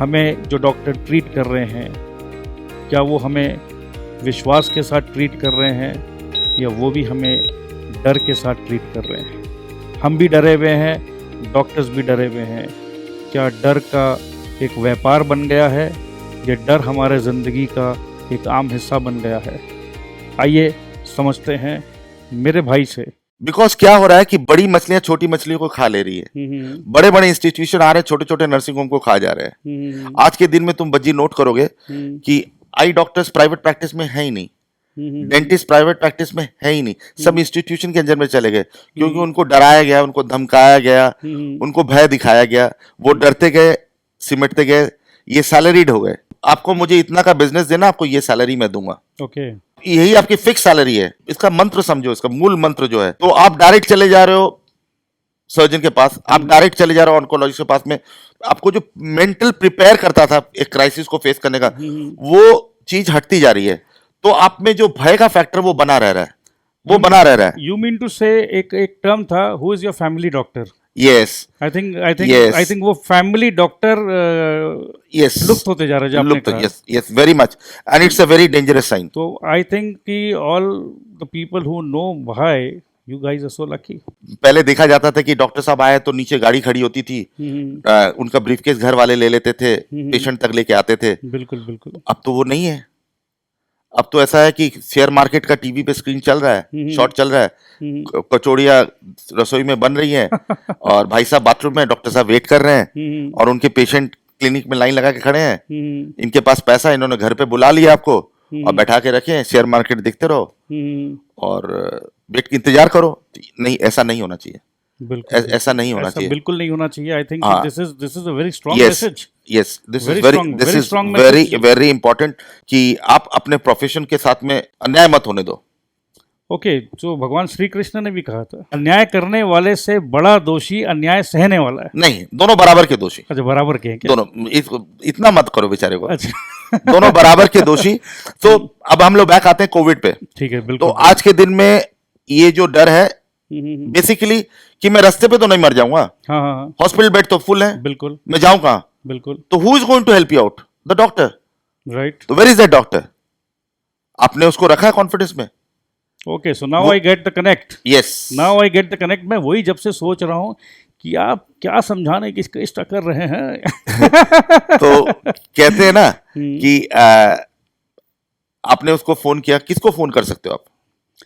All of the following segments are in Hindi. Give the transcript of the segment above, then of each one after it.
हमें जो डॉक्टर ट्रीट कर रहे हैं क्या वो हमें विश्वास के साथ ट्रीट कर रहे हैं या वो भी हमें डर के साथ ट्रीट कर रहे हैं। हम भी डरे हुए हैं, डॉक्टर्स भी डरे हुए हैं। क्या डर का एक व्यापार बन गया है या डर हमारे ज़िंदगी का एक आम हिस्सा बन गया है? आइए समझते हैं मेरे भाई से। बिकॉज क्या हो रहा है कि बड़ी मछलियां छोटी मछलियों को खा ले रही है। बड़े बड़े इंस्टीट्यूशन आ रहे हैं, छोटे छोटे नर्सिंग होम को खा जा रहे हैं। आज के दिन में तुम बज्जी नोट करोगे कि आई डॉक्टर्स प्राइवेट प्रैक्टिस में है ही नहीं, डेंटिस्ट प्राइवेट प्रैक्टिस में है ही नहीं, सब इंस्टीट्यूशन के अंदर में चले गए क्योंकि उनको डराया गया, उनको धमकाया गया, उनको भय दिखाया गया। वो डरते गए, सिमटते गए, ये सैलरीड हो गए। आपको मुझे इतना का बिजनेस देना, आपको ये सैलरी मैं दूंगा। ओके, यही आपकी फिक्स सैलरी है। इसका मंत्र समझो, इसका मूल मंत्र जो है, तो आप डायरेक्ट चले जा रहे हो सर्जन के पास, आप डायरेक्ट चले जा रहे हो ऑन्कोलॉजिस्ट के पास में। आपको जो मेंटल प्रिपेयर करता था एक क्राइसिस को फेस करने का, वो चीज हटती जा रही है। तो आप में जो भय का फैक्टर वो बना रह रहा है, वो बना रह रहा है। यू मीन टू से एक टर्म था, who is your family doctor? Yes, I think वो फैमिली डॉक्टर यस लुप्त होते जा रहे हैं, लुप्त, yes yes, very much, and it's a very dangerous sign. तो आई थिंक कि all the people who know why you guys are so lucky. पहले देखा जाता था कि डॉक्टर साहब आए तो नीचे गाड़ी खड़ी होती थी, उनका ब्रीफकेस घर वाले ले लेते थे, पेशेंट तक लेके आते थे। बिल्कुल बिल्कुल। अब तो वो नहीं है। अब तो ऐसा है कि शेयर मार्केट का टीवी पे स्क्रीन चल रहा है, शॉट चल रहा है, कचौड़ियाँ रसोई में बन रही हैं और भाई साहब बाथरूम में, डॉक्टर साहब वेट कर रहे हैं और उनके पेशेंट क्लिनिक में लाइन लगा के खड़े हैं। इनके पास पैसा, इन्होंने घर पे बुला लिया आपको और बैठा के रखे हैं, शेयर मार्केट देखते रहो और वेट की इंतजार करो। नहीं, ऐसा नहीं होना चाहिए, बिल्कुल ऐसा नहीं होना चाहिए, बिल्कुल नहीं होना चाहिए। I think this is a very strong Yes. Message. Yes, this is Very very strong, this very is strong very message. very important कि आप अपने प्रोफेशन के साथ में अन्याय मत होने दो। ओके, तो भगवान श्री कृष्ण ने भी कहा था, अन्याय करने वाले से बड़ा दोषी अन्याय सहने वाला है। नहीं, दोनों बराबर के दोषी। अच्छा, बराबर के हैं क्या? दोनों, इतना मत करो बेचारे को। अच्छा दोनों बराबर के दोषी। तो अब हम लोग बैक आते हैं कोविड पे। ठीक है, तो बिल्कुल। आज के दिन में ये जो डर है बेसिकली कि मैं रास्ते पे तो नहीं मर जाऊंगा, हाँ हाँ, हॉस्पिटल बेड तो फुल है, बिल्कुल मैं जाऊं कहां? बिल्कुल, तो who is going to help you out? The doctor. Right. तो वेयर इज दैट डॉक्टर? आपने उसको रखा है कॉन्फिडेंस में? Okay, so now I get the connect. Yes, now I get the connect. मैं वही जब से सोच रहा हूँ कि आप क्या समझाने की चेष्टा कर रहे हैं। तो कहते हैं ना कि आपने उसको फोन किया, किसको फोन कर सकते हो आप?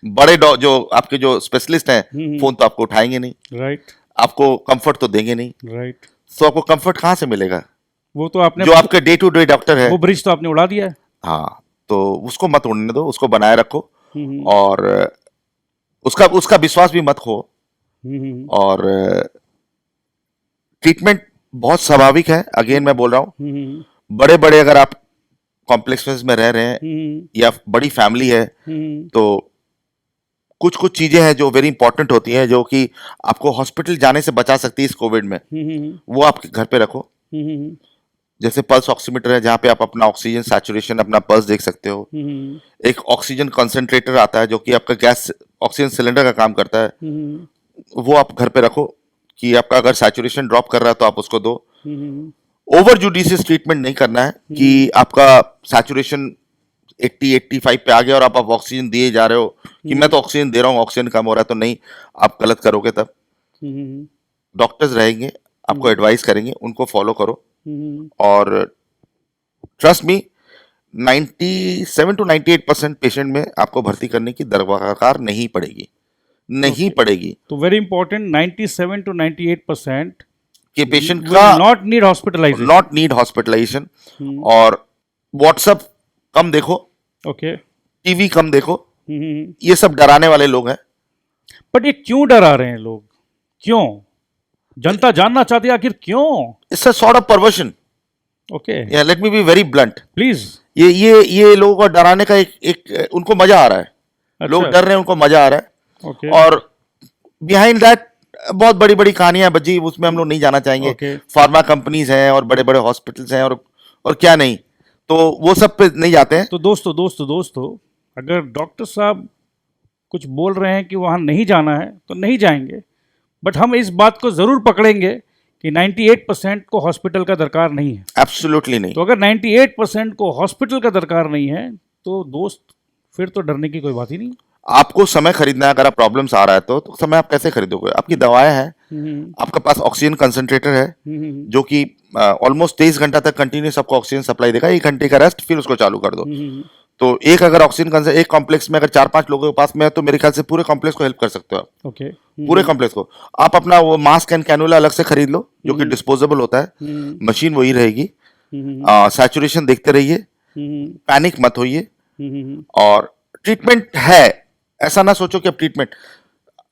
बड़े जो आपके जो स्पेशलिस्ट हैं, फोन तो आपको उठाएंगे नहीं, राइट, आपको कंफर्ट तो देंगे नहीं। राइट। तो आपको कंफर्ट कहाँ से मिलेगा? वो तो आपने, जो आपके डे टू डे डॉक्टर है, वो ब्रिज तो आपने उड़ा दिया है। हाँ, तो उसको मत उड़ने दो, उसको बनाए रखो और उसका विश्वास भी मत खो। और ट्रीटमेंट बहुत स्वाभाविक है। अगेन मैं बोल रहा हूँ, बड़े बड़े अगर आप कॉम्प्लेक्सेस में रह रहे हैं या बड़ी फैमिली है, तो कुछ कुछ चीजें हैं जो वेरी इंपॉर्टेंट होती हैं, जो कि आपको हॉस्पिटल जाने से बचा सकती है इस कोविड में, वो आप घर पे रखो। जैसे पल्स ऑक्सीमीटर है, जहाँ पे आप अपना ऑक्सीजन सैचुरेशन, अपना पल्स देख सकते हो। एक ऑक्सीजन कंसंट्रेटर आता है जो कि आपका गैस ऑक्सीजन सिलेंडर का काम करता है, वो आप घर पे रखो कि आपका अगर सैचुरेशन ड्रॉप कर रहा है तो आप उसको दो। ओवर जुडिशियस ट्रीटमेंट नहीं करना है कि आपका सैचुरेशन 80-85 पे आ गया और आप ऑक्सीजन दिए जा रहे हो कि मैं तो ऑक्सीजन दे रहा हूँ, ऑक्सीजन कम हो रहा है, तो नहीं, आप गलत करोगे। तब डॉक्टर्स रहेंगे, आपको एडवाइस करेंगे, उनको फॉलो करो। और ट्रस्ट मी, 97 to 98% पेशेंट में आपको भर्ती करने की दरकार नहीं पड़ेगी, नहीं पड़ेगी। तो वेरी इंपॉर्टेंट, 97 to 98% के पेशेंट का not need hospitalisation, not need hospitalisation. और व्हाट्सएप कम देखो, ओके, टीवी कम देखो, ये सब डराने वाले लोग हैं। बट ये क्यों डरा रहे हैं लोग? क्यों? जनता जानना चाहती है आखिर क्यों? It's a sort of perversion. Okay, yeah let me be very blunt, please. ये लोगों को डराने का एक उनको मजा आ रहा है। अच्छा। लोग डर रहे हैं, उनको मजा आ रहा है। ओके। और बिहाइंड दैट बहुत बड़ी बड़ी कहानियां बजी, उसमें हम लोग नहीं जाना चाहेंगे। Okay. फार्मा कंपनीज हैं और बड़े बड़े हॉस्पिटल्स हैं और क्या नहीं, तो वो सब पे नहीं जाते हैं। तो दोस्तों, अगर डॉक्टर साहब कुछ बोल रहे हैं कि वहाँ नहीं जाना है तो नहीं जाएंगे, बट हम इस बात को ज़रूर पकड़ेंगे कि 98% को हॉस्पिटल का दरकार नहीं है। एब्सोल्युटली नहीं। तो अगर 98% को हॉस्पिटल का दरकार नहीं है तो दोस्त फिर तो डरने की कोई बात ही नहीं। आपको समय खरीदना है। अगर आप प्रॉब्लम्स आ रहा है तो समय आप कैसे खरीदोगे? आपकी दवाएं हैं, आपके पास ऑक्सीजन कंसंट्रेटर है जो कि ऑलमोस्ट 23 घंटा तक कंटिन्यूस आपको ऑक्सीजन सप्लाई देगा। 1 घंटे का रेस्ट, फिर उसको चालू कर दो। तो एक अगर ऑक्सीजन एक कॉम्प्लेक्स में अगर 4-5 लोगों के पास में है तो मेरे ख्याल से पूरे कॉम्प्लेक्स को हेल्प कर सकते हो आप। ओके। पूरे कॉम्प्लेक्स को। आप अपना वो मास्क एंड कैनुला अलग से खरीद लो जो कि डिस्पोजेबल होता है। मशीन वही रहेगी। सैचुरेशन देखते रहिए, पैनिक मत होइए। और ट्रीटमेंट है, ऐसा ना सोचो कि अब ट्रीटमेंट,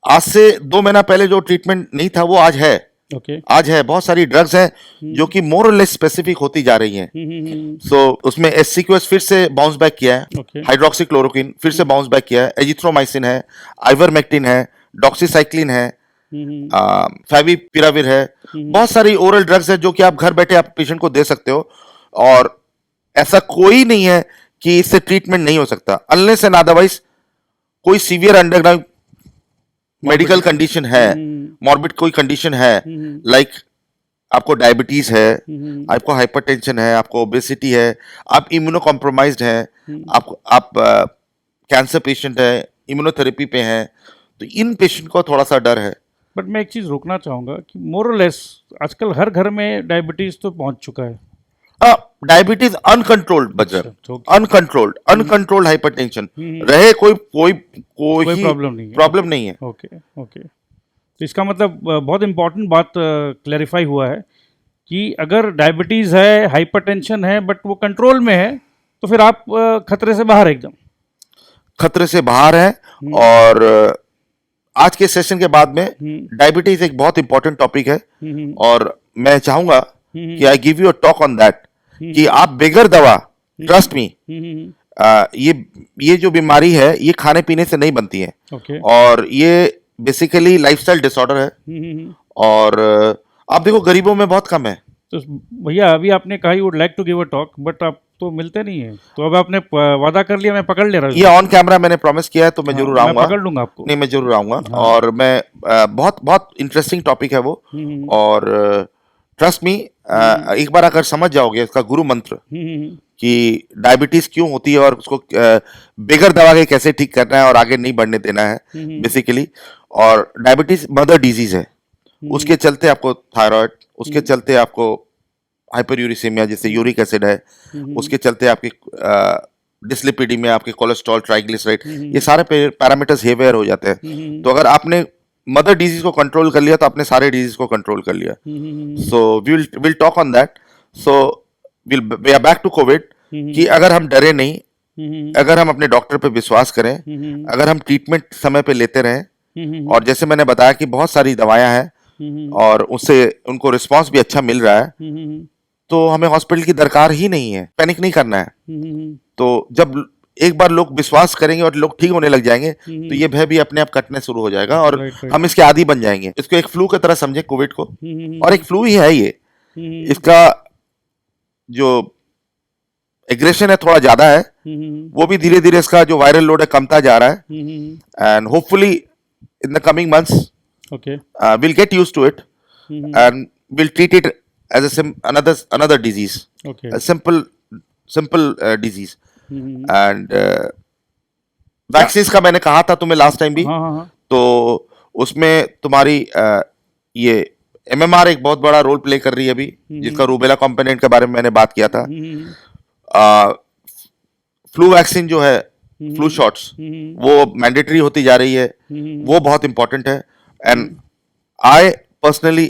आज से 2 महीना पहले जो ट्रीटमेंट नहीं था वो आज है। ओके। आज है। बहुत सारी ड्रग्स हैं जो कि मोर और लेस स्पेसिफिक होती जा रही हैं। सो उसमें एससीक्यूएस फिर से बाउंस बैक किया है, ओके। हाइड्रोक्सीक्लोरोक्विन फिर से बाउंस बैक किया है, एजिथ्रोमाइसिन है, आइवरमेक्टिन है, डॉक्सीसाइक्लिन है, फेविपिराविर है। बहुत सारी ओरल ड्रग्स है जो कि आप घर बैठे आप पेशेंट को दे सकते हो। और ऐसा कोई नहीं है कि इससे ट्रीटमेंट नहीं हो सकता, अनलेस एंड अदरवाइज कोई सीवियर अंडरग्राउंड मेडिकल कंडीशन है, मॉर्बिड कोई कंडीशन है, लाइक आपको डायबिटीज है, आपको हाइपरटेंशन है, आपको ओबेसिटी है, आप इम्यूनो कॉम्प्रोमाइज्ड हैं, आप कैंसर पेशेंट है, इम्यूनोथेरेपी पे हैं, तो इन पेशेंट को थोड़ा सा डर है। बट मैं एक चीज़ रोकना चाहूँगा कि मोर और लेस आजकल हर घर में डायबिटीज़ तो पहुँच चुका है। Diabetes uncontrolled buzzer, uncontrolled hypertension रहे, कोई प्रॉब्लम नहीं है। Okay okay. तो इसका मतलब बहुत इंपॉर्टेंट बात क्लैरिफाई हुआ है कि अगर डायबिटीज़ है, हाइपरटेंशन है, बट वो कंट्रोल में है तो फिर आप खतरे से बाहर, एकदम खतरे से बाहर है। और आज के सेशन के बाद में डायबिटीज एक बहुत इंपॉर्टेंट टॉपिक है और मैं चाहूंगा कि I give you a talk on that कि आप बगैर दवा, ट्रस्ट मी, ये जो बीमारी है ये खाने पीने से नहीं बनती है। okay. और ये बेसिकली लाइफस्टाइल डिसऑर्डर है। और आप देखो गरीबों में बहुत कम है। तो भैया अभी आपने कहा would like to give a talk, but आप तो मिलते नहीं है, तो अब आपने वादा कर लिया, मैं पकड़ ले रहा हूँ। ये ऑन कैमरा मैंने प्रॉमिस किया है तो मैं जरूर आऊंगा। मैं पकड़ लूंगा आपको। नहीं, मैं जरूर आऊंगा। और मैं बहुत बहुत इंटरेस्टिंग टॉपिक है वो। और ट्रस्ट मी, एक बार अगर समझ जाओगे इसका गुरु मंत्र कि डायबिटीज क्यों होती है और उसको बगैर दवा के कैसे ठीक करना है और आगे नहीं बढ़ने देना है बेसिकली। और डायबिटीज मदर डिजीज है, उसके चलते आपको थायराइड, उसके चलते आपको हाइपरयूरिसीमिया जैसे यूरिक एसिड है, उसके चलते आपके डिस्लिपिडीमिया, आपके कोलेस्ट्रॉल, ट्राइग्लिसराइड, ये सारे पैरामीटर्स हेवियर हो जाते हैं। तो अगर आपने मदर डिजीज को कंट्रोल कर लिया तो आपने सारे डिजीज को कंट्रोल कर लिया। So will talk on that. So we are back to covid कि अगर हम डरे नहीं, अगर हम अपने डॉक्टर पे विश्वास करें, अगर हम ट्रीटमेंट समय पे लेते रहें, और जैसे मैंने बताया कि बहुत सारी दवाएं हैं और उससे उनको रिस्पांस भी अच्छा मिल रहा है, तो हमें हॉस्पिटल की दरकार ही नहीं है, पैनिक नहीं करना है। तो जब एक बार लोग विश्वास करेंगे और लोग ठीक होने लग जाएंगे तो ये भय भी अपने आप कटने शुरू हो जाएगा और हम इसके आदी बन जाएंगे। इसको एक फ्लू की तरह समझे कोविड को, और एक फ्लू ही है ये। इसका जो एग्रेशन है थोड़ा ज्यादा है, वो भी धीरे धीरे इसका जो वायरल लोड है कमता जा रहा है। And hopefully in the coming months we'll get used to it and we'll treat it as another disease, a simple disease. And vaccine का मैंने कहा था तुम्हें लास्ट टाइम भी। तो उसमें तुम्हारी ये MMR एक बहुत बड़ा रोल प्ले कर रही है अभी, जिसका रूबेला कंपोनेंट के बारे में मैंने बात किया था। फ्लू वैक्सीन जो है, फ्लू शॉट्स, वो मैंडेटरी होती जा रही है, वो बहुत इंपॉर्टेंट है। And I personally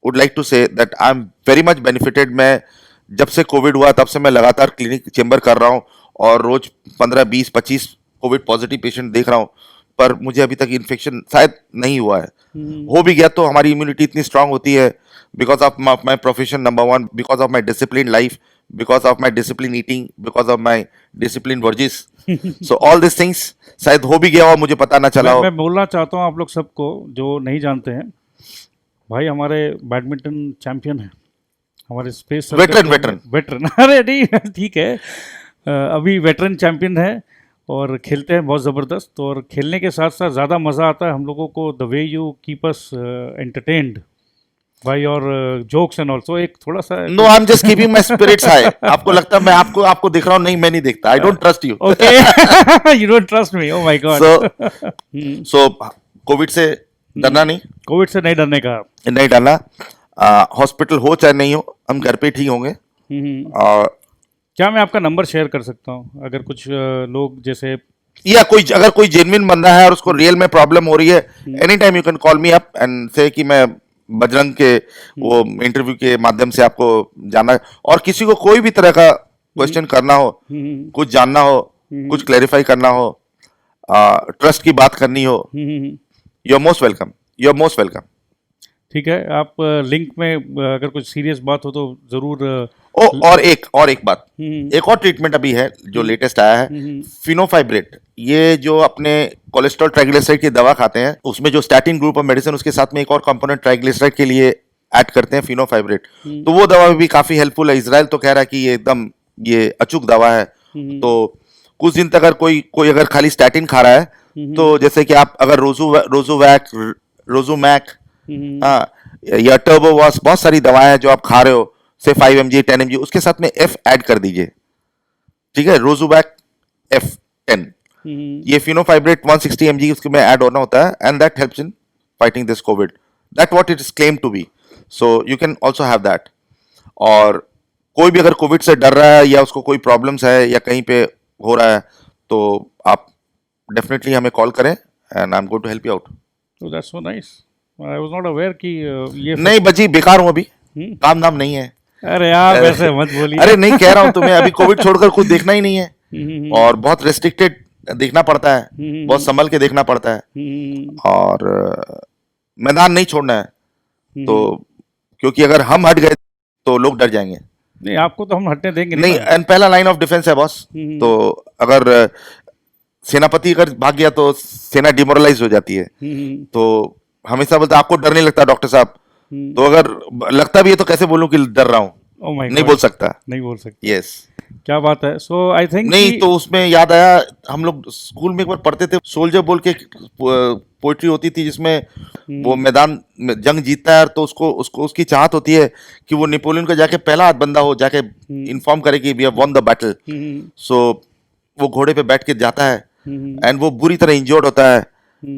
would like to say that I'm very much benefited। मैं जब से कोविड हुआ तब से मैं लगातार क्लिनिक चेंबर कर रहा हूँ और रोज 15, 20, 25 कोविड पॉजिटिव पेशेंट देख रहा हूँ, पर मुझे अभी तक इन्फेक्शन शायद नहीं हुआ है। हो भी गया तो हमारी इम्यूनिटी इतनी स्ट्रांग होती है because of my profession number 1, because of my discipline life, because of my discipline eating, because of my discipline वर्जिस। So all this things शायद हो भी गया हो, मुझे पता ना चला हो। मैं बोलना चाहता हूँ आप लोग सबको जो नहीं जानते हैं, भाई हमारे बैडमिंटन चैंपियन है, हमारे स्पेस वेटरन अरे नहीं ठीक है, अभी वेटरन चैंपियन है और खेलते हैं बहुत ज़बरदस्त। और खेलने के साथ साथ ज़्यादा मज़ा आता है हम लोगों को the way you keep us entertained. भाई और जोक्स एंड ऑल्सो एक थोड़ा सा no, I am just keeping my spirits high. आपको लगता है मैं आपको दिख रहा हूँ? नहीं, मैं नहीं देखता। I don't trust you. Okay, you don't trust me, oh my God. So Covid से डरना नहीं, कोविड से नहीं डरने का। नहीं डरना। हॉस्पिटल हो चाहे नहीं हो, हम घर पे ही ठीक होंगे। और क्या मैं आपका नंबर शेयर कर सकता हूँ अगर कुछ लोग जैसे या अगर कोई जेन्युइन बंदा है और उसको रियल में प्रॉब्लम हो रही है, any time you can call me up and से कि मैं बजरंग के वो इंटरव्यू के माध्यम से आपको जानना है, और किसी को कोई भी तरह का क्वेश्चन करना हो, कुछ जानना हो, कुछ क्लैरिफाई करना हो, ट्रस्ट की बात करनी हो, you are most welcome, you are most welcome. ठीक है, आप लिंक में अगर कुछ सीरियस बात हो तो जरूर और एक बात, एक और ट्रीटमेंट अभी है जो लेटेस्ट आया है, फिनोफाइब्रेट। ये जो अपने कोलेस्ट्रॉल ट्राइग्लिसराइड की दवा खाते हैं, उसमें जो स्टैटिन ग्रुप ऑफ मेडिसिन, उसके साथ में एक और कंपोनेंट ट्राइग्लिसराइड के लिए ऐड करते हैं, फिनोफाइब्रेट। तो वो दवा भी काफी हेल्पफुल है। इजराइल तो कह रहा है कि ये एकदम ये अचूक दवा है। तो कुछ दिन तक अगर कोई अगर खाली स्टैटिन खा रहा है, तो जैसे कि आप अगर रोजूमैक या टर्बोवॉस, बहुत सारी दवाएं हैं जो आप खा रहे हो, से 5 mg 10 mg, उसके साथ में एफ ऐड कर दीजिए। ठीक है, रोजूबैक F10, ये फिनोफाइब्रेट 160 mg उसके में ऐड होना होता है, and that helps in fighting this covid, that what it is claim to be. So you can also have that. और कोई भी अगर कोविड से डर रहा है या उसको कोई प्रॉब्लम्स है या कहीं पे हो रहा है, तो आप डेफिनेटली हमें कॉल करें and I am going to help you out. तो that's so nice, I was not aware कि ये नहीं बजी, बेकार हूं अभी, काम नाम नहीं है। अरे आप ऐसे मत बोलिए। अरे नहीं कह रहा हूं तुम्हें, अभी कोविड छोड़कर कुछ देखना ही नहीं है, और बहुत रेस्ट्रिक्टेड देखना पड़ता है, बहुत संभल के देखना पड़ता है, और मैदान नहीं छोड़ना है। तो क्योंकि अगर हम हट गए तो लोग डर जाएंगे। नहीं, आपको तो हम हटने देंगे नहीं, ना। एंड पहला लाइन ऑफ डिफेंस है बॉस। तो अगर सेनापति अगर भाग गया तो सेना डिमोरलाइज हो जाती है। तो हमेशा बोलते आपको डर नहीं लगता डॉक्टर साहब, तो अगर लगता भी है तो कैसे बोलूं कि डर रहा हूं? Oh my नहीं God, बोल सकता। नहीं बोल सकते। यस, क्या बात है। सो आई थिंक नहीं तो उसमें याद आया, हम लोग स्कूल में एक बार पढ़ते थे, सोल्जर बोल के पोइट्री होती थी जिसमें वो मैदान में जंग जीतता है, तो उसको उसकी चाहत होती है कि वो नेपोलियन का जाके पहला बंदा हो, जाके इन्फॉर्म करे कि we have won the battle. So वो घोड़े पे बैठ के जाता है, एंड वो बुरी तरह इंजर्ड होता है,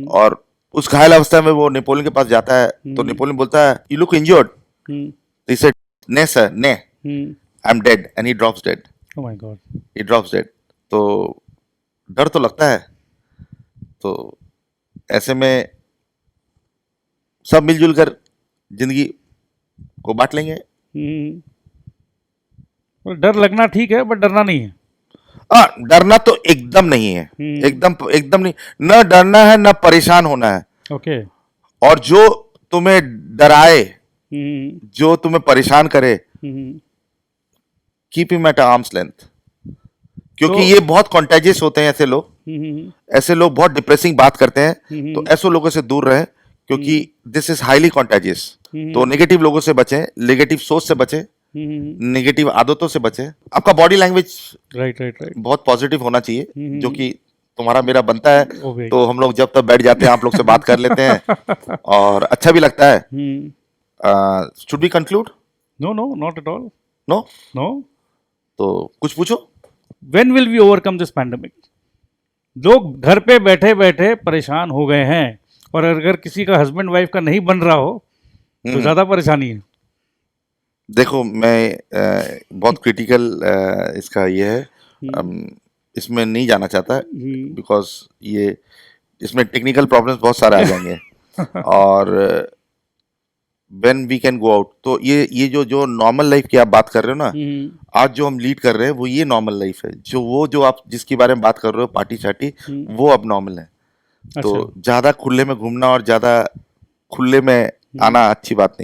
और उस घायल अवस्था में वो नेपोलियन के पास जाता है। तो नेपोलियन बोलता है you look injured, he said nay sir nay, I'm dead, and he drops dead. Oh my God, he drops dead. तो डर तो लगता है। तो ऐसे में सब मिलजुल कर जिंदगी को बांट लेंगे। डर लगना ठीक है, बट डरना नहीं है। डरना तो एकदम नहीं है, एकदम नहीं। न डरना है, न परेशान होना है। ओके। और जो तुम्हें डराए, जो तुम्हें परेशान करे, keep him at arms length, क्योंकि ये बहुत कॉन्टेजियस होते हैं। ऐसे लोग बहुत डिप्रेसिंग बात करते हैं, तो ऐसे लोगों से दूर रहें, क्योंकि दिस इज हाईली कॉन्टेजियस। तो नेगेटिव लोगों से बचें, नेगेटिव सोच से बचें, नेगेटिव आदतों से बचें। आपका बॉडी लैंग्वेज राइट बहुत पॉजिटिव होना चाहिए, जो कि तुम्हारा मेरा बनता है। तो हम लोग जब तक बैठ जाते हैं, आप लोग से बात कर लेते हैं और अच्छा भी लगता है। Should we conclude? No no, not at all. No no. तो कुछ पूछो। When will we overcome this pandemic? लोग घर पे बैठे बैठे परेशान हो गए हैं, और अगर किसी का हस्बैंड वाइफ का नहीं बन रहा हो तो ज्यादा परेशानी है। देखो, मैं बहुत क्रिटिकल इसका ये है, इसमें नहीं जाना चाहता, बिकॉज ये इसमें टेक्निकल प्रॉब्लम्स बहुत सारे आ जाएंगे। और when we can go out, तो ये जो नॉर्मल लाइफ की आप बात कर रहे हो ना, आज जो हम लीड कर रहे हैं वो ये नॉर्मल लाइफ है। जो आप जिसके बारे में बात कर रहे हो, पार्टी शार्टी, वो अब नॉर्मल है। तो ज्यादा खुले में घूमना और ज्यादा खुले में आना अच्छी बात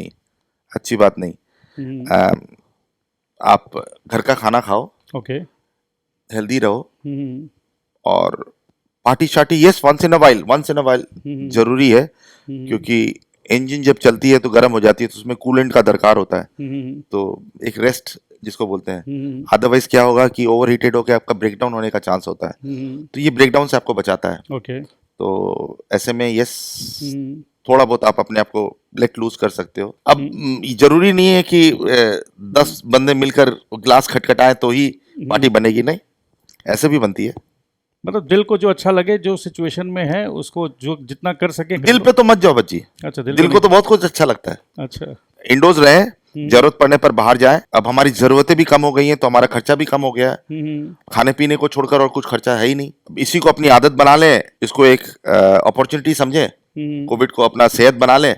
नहीं। आप घर का खाना खाओ, ओके, हेल्दी रहो, और party shorty yes once in a while जरूरी है, क्योंकि इंजन जब चलती है तो गर्म हो जाती है, तो उसमें कूलेंट का दरकार होता है। तो एक रेस्ट जिसको बोलते हैं, अदरवाइज क्या होगा कि ओवर हीटेड होकर आपका ब्रेकडाउन होने का चांस होता है। तो ये ब्रेकडाउन से आपको बचाता है। ओके। तो ऐसे में यस, थोड़ा बहुत आप अपने आप को लेट लूज कर सकते हो। अब जरूरी नहीं है कि 10 बंदे मिलकर ग्लास खटखटाए तो ही पार्टी बनेगी, नहीं, ऐसे भी बनती है। मतलब दिल को जो अच्छा लगे, जो सिचुएशन में है उसको जो जितना कर सके कर दिल लो। पे तो मत जाओ बच्ची, अच्छा, दिल को तो बहुत कुछ अच्छा लगता है। अच्छा। इंडोर्स रहे, जरूरत पड़ने पर बाहर जाए। अब हमारी जरूरतें भी कम हो गई हैं तो हमारा खर्चा भी कम हो गया है। खाने पीने को छोड़कर और कुछ खर्चा है ही नहीं। इसी को अपनी आदत बना लें, इसको एक अपॉर्चुनिटी समझे, कोविड को अपना सेहत बना लें,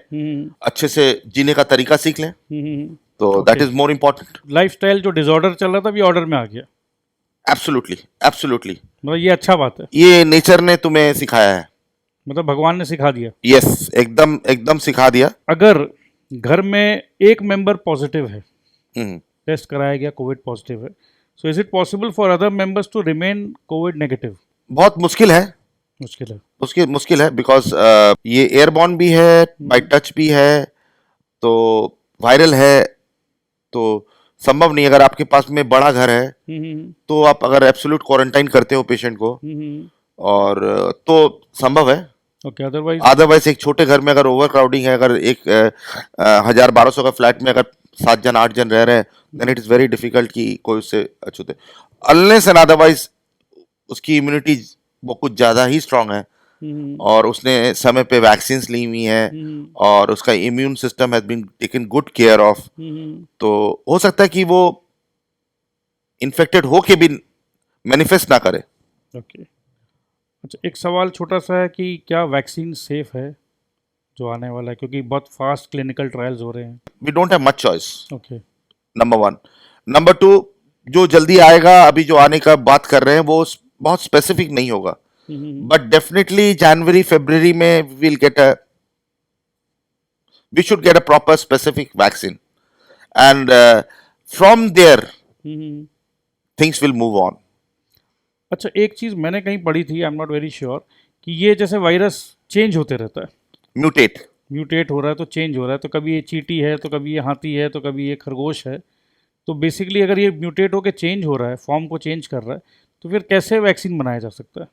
अच्छे से जीने का तरीका सीख लें, तो that is more important. Lifestyle जो डिसऑर्डर चल रहा था अभी ऑर्डर में आ गया। Absolutely, absolutely. मतलब ये अच्छा बात है। ये नेचर ने तुम्हें सिखाया है। मतलब भगवान ने सिखा दिया। यस, एकदम एकदम सिखा दिया। अगर घर में एक मेंबर पॉजिटिव है, टेस्ट कराया गया, कोविड पॉजिटिव है, so is it possible for other members to remain covid negative? बहुत मुश्किल है, मुश्किल है। मुश्किल है, बिकॉज ये एयरबॉर्न भी है, बाय टच भी है, तो वायरल है, तो संभव नहीं। अगर आपके पास में बड़ा घर है तो आप अगर एब्सोल्यूट क्वारंटाइन करते हो पेशेंट को, और तो संभव है। ओके, अदरवाइज एक छोटे घर में अगर ओवर क्राउडिंग है, अगर एक 1000-1200 का फ्लैट में अगर 7 जन 8 जन रह रहे हैं, then it is very difficult कि कोई उससे अछूते, अनलेस एंड अदरवाइज उसकी इम्यूनिटी वो कुछ ज्यादा ही स्ट्रांग है और उसने समय पे वैक्सीन ली हुई हैं और उसका immune system has been taken good care of, तो हो सकता है कि वो इन्फेक्टेड हो के भी मैनिफेस्ट ना करे। ओके। अच्छा, एक सवाल छोटा सा है कि क्या वैक्सीन सेफ है जो आने वाला है, क्योंकि बहुत फास्ट क्लिनिकल ट्रायल्स हो रहे हैं? We don't have much choice, okay, number 1। Number 2, जो जल्दी आएगा, अभी जो आने का बात कर रहे हैं वो बहुत स्पेसिफिक नहीं होगा, बट डेफिनेटली जनवरी फरवरी में we should get a proper specific vaccine, and from there things will move on. अच्छा, एक चीज़ मैंने कहीं पढ़ी थी, I am not very sure, कि ये जैसे वायरस चेंज होते रहता है, म्यूटेट हो रहा है तो चेंज हो रहा है, तो कभी ये चींटी है, तो कभी ये हाथी है, तो कभी ये खरगोश है, तो बेसिकली अगर ये म्यूटेट होकर चेंज हो रहा है, फॉर्म को चेंज कर रहा है, तो फिर कैसे वैक्सीन बनाया जा सकता है?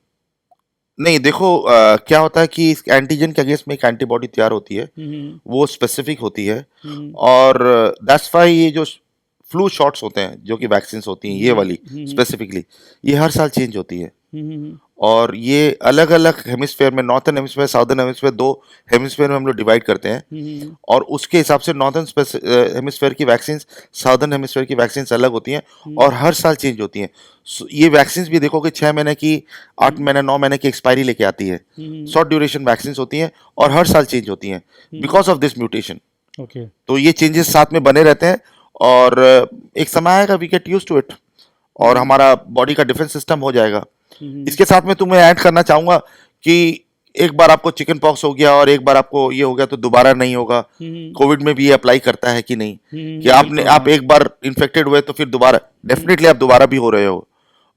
नहीं, देखो क्या होता है कि इस एंटीजन के अगेंस्ट में एक एंटीबॉडी तैयार होती है, वो स्पेसिफिक होती है, और दैट्स व्हाई ये जो फ्लू शॉट्स होते हैं जो कि वैक्सीन होती हैं, ये वाली स्पेसिफिकली, ये हर साल चेंज होती है, और ये अलग अलग हेमिस्फेयर में, northern hemisphere, southern hemisphere, 2 hemisphere में हम लोग डिवाइड करते हैं, और उसके हिसाब से नॉर्थर्न हेमिस्फेयर की वैक्सीन, साउदर्न हेमिस्फेयर की वैक्सीन अलग होती हैं और हर साल चेंज होती हैं। ये वैक्सीन भी देखो कि 6 महीने की, 8 महीने, 9 महीने की एक्सपायरी लेके आती है, शॉर्ट ड्यूरेशन वैक्सीन होती हैं और हर साल चेंज होती हैं बिकॉज ऑफ दिस म्यूटेशन। तो ये चेंजेस साथ में बने रहते हैं और एक समय आएगा we get used to it और हमारा बॉडी का डिफेंस सिस्टम हो जाएगा। इसके साथ में तुम्हें ऐड करना चाहूंगा कि एक बार आपको चिकन पॉक्स हो गया और एक बार आपको ये हो गया तो दोबारा नहीं होगा। कोविड में भी ये अप्लाई करता है कि नहीं, कि आप एक बार इन्फेक्टेड हुए तो फिर दोबारा, डेफिनेटली आप दोबारा भी हो रहे हो,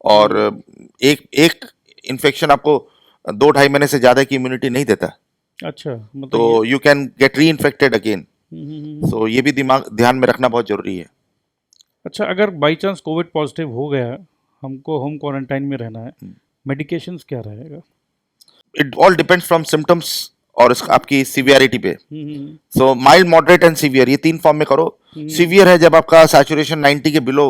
और एक इन्फेक्शन आपको 2-2.5 महीने से ज्यादा की इम्यूनिटी नहीं देता। अच्छा, तो यू कैन गेट री इन्फेक्टेड अगेन, तो ये भी ध्यान में रखना बहुत जरूरी है। अच्छा, अगर बाई चांस कोविड पॉजिटिव हो गया, हमको होम क्वारंटाइन में रहना है, मेडिकेशंस क्या रहेगा? It all depends from symptoms और आपकी सीवियरिटी पे। सो माइल्ड, मॉडरेट एंड सीवियर, ये 3 फॉर्म में करो। सीवियर है जब आपका सैचुरेशन 90 के बिलो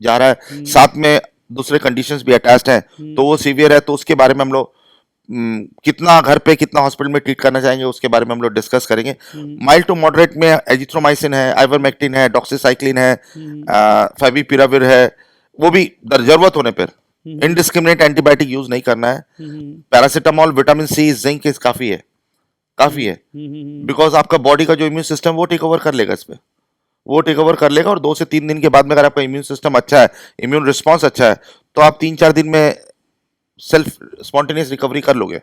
जा रहा है, साथ में दूसरे कंडीशंस भी अटैच्ड हैं, तो वो सीवियर है। तो उसके बारे में हम लोग कितना घर पे, कितना हॉस्पिटल में ट्रीट करना चाहेंगे, उसके बारे में हम लोग डिस्कस करेंगे। माइल्ड टू मॉडरेट में एजिथ्रोमाइसिन है, आइवरमेक्टिन है, डॉक्सीसाइक्लिन है, फेविपिराविर है, वो भी जरूरत होने पर। इनडिस्क्रिमिनेट एंटीबायोटिक यूज नहीं करना है। पैरासिटामोल, विटामिन सी, जिंक इस काफी है बिकॉज आपका बॉडी का जो इम्यून सिस्टम वो टेक ओवर कर लेगा, इसमें वो टेक ओवर कर लेगा, और 2 से 3 दिन के बाद में अगर आपका इम्यून सिस्टम अच्छा है, इम्यून रिस्पॉन्स अच्छा है, तो आप 3-4 दिन में सेल्फ स्पॉन्टेनियस रिकवरी कर लोगे।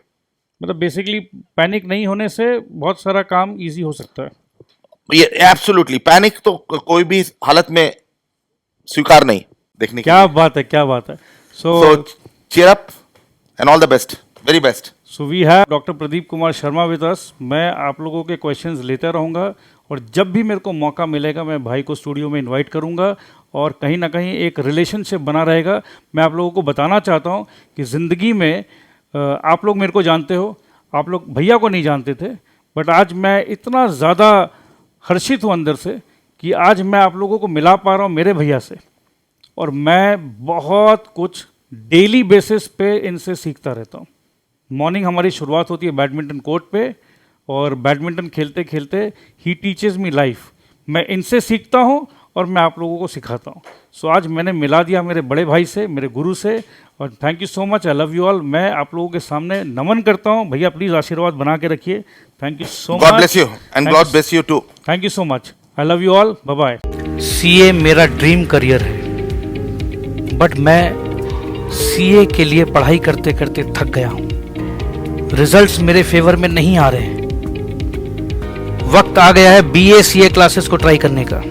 मतलब बेसिकली पैनिक नहीं होने से बहुत सारा काम इजी हो सकता है। ये एब्सोल्युटली, पैनिक तो कोई भी हालत में स्वीकार नहीं देखने की। क्या बात है, क्या बात है। So cheer up and all the best, very best. So we have doctor Pradeep Kumar Sharma with us। मैं आप लोगों के क्वेश्चंस लेता रहूँगा और जब भी मेरे को मौका मिलेगा मैं भाई को स्टूडियो में इनवाइट करूँगा और कहीं ना कहीं एक रिलेशनशिप बना रहेगा। मैं आप लोगों को बताना चाहता हूँ कि ज़िंदगी में आप लोग मेरे को जानते हो, आप लोग भैया को नहीं जानते थे, बट आज मैं इतना ज़्यादा हर्षित हूँ अंदर से कि आज मैं आप लोगों को मिला पा रहा हूँ मेरे भैया से, और मैं बहुत कुछ डेली बेसिस पे इनसे सीखता रहता हूँ। मॉर्निंग हमारी शुरुआत होती है बैडमिंटन कोर्ट पे, और बैडमिंटन खेलते खेलते ही टीचेज मी लाइफ। मैं इनसे सीखता हूँ और मैं आप लोगों को सिखाता हूँ। सो आज मैंने मिला दिया मेरे बड़े भाई से, मेरे गुरु से, और thank you so much. I love you all. मैं आप लोगों के सामने नमन करता हूँ। भैया प्लीज़ आशीर्वाद बना के रखिए। Thank you so much. God bless you and God bless you too. Thank you so much. I love you all. Bye bye. CA मेरा ड्रीम करियर है, बट मैं सीए के लिए पढ़ाई करते करते थक गया हूँ। रिजल्ट्स मेरे फेवर में नहीं आ रहे हैं। वक्त आ गया है बीए सीए क्लासेस को ट्राई करने का।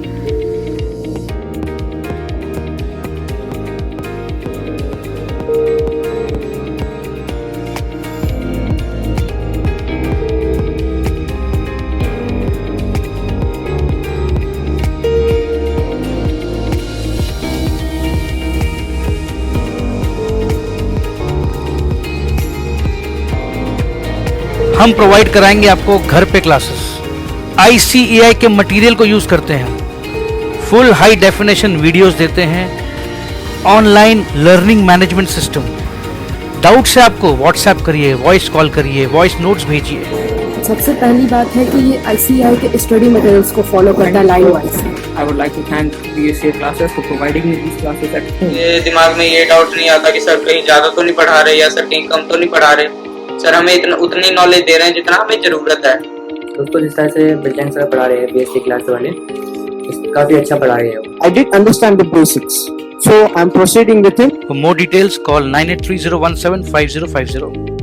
हम प्रोवाइड कराएंगे आपको घर पे क्लासेस। ICAI के मटेरियल को यूज करते हैं, फुल हाई डेफिनेशन वीडियोस देते हैं, online learning management system. Doubts है आपको, व्हाट्सएप करिए, वॉइस कॉल करिए, वॉइस नोट्स भेजिए। सबसे पहली बात है कि ये ICAI के स्टडी मटेरियल्स को फॉलो करता है line wise. I would like to thank BSA classes for providing me these classes at home. ये दिमाग में ये डाउट नहीं आता कि सर कहीं ज़्यादा तो नहीं पढ़ा रहे या सर कहीं कम तो नहीं पढ़ा रहे। सर हमें इतना उतनी नॉलेज दे रहे हैं जितना हमें ज़रूरत है। दोस्तों जिस तरह से ब्रिलियंट सर पढ़ा रहे हैं BSA क्लास वाले, काफ़ी अच्छा पढ़ा रहे हैं। I did understand the basics, so I'm proceeding with him. For more details, call 9830175050.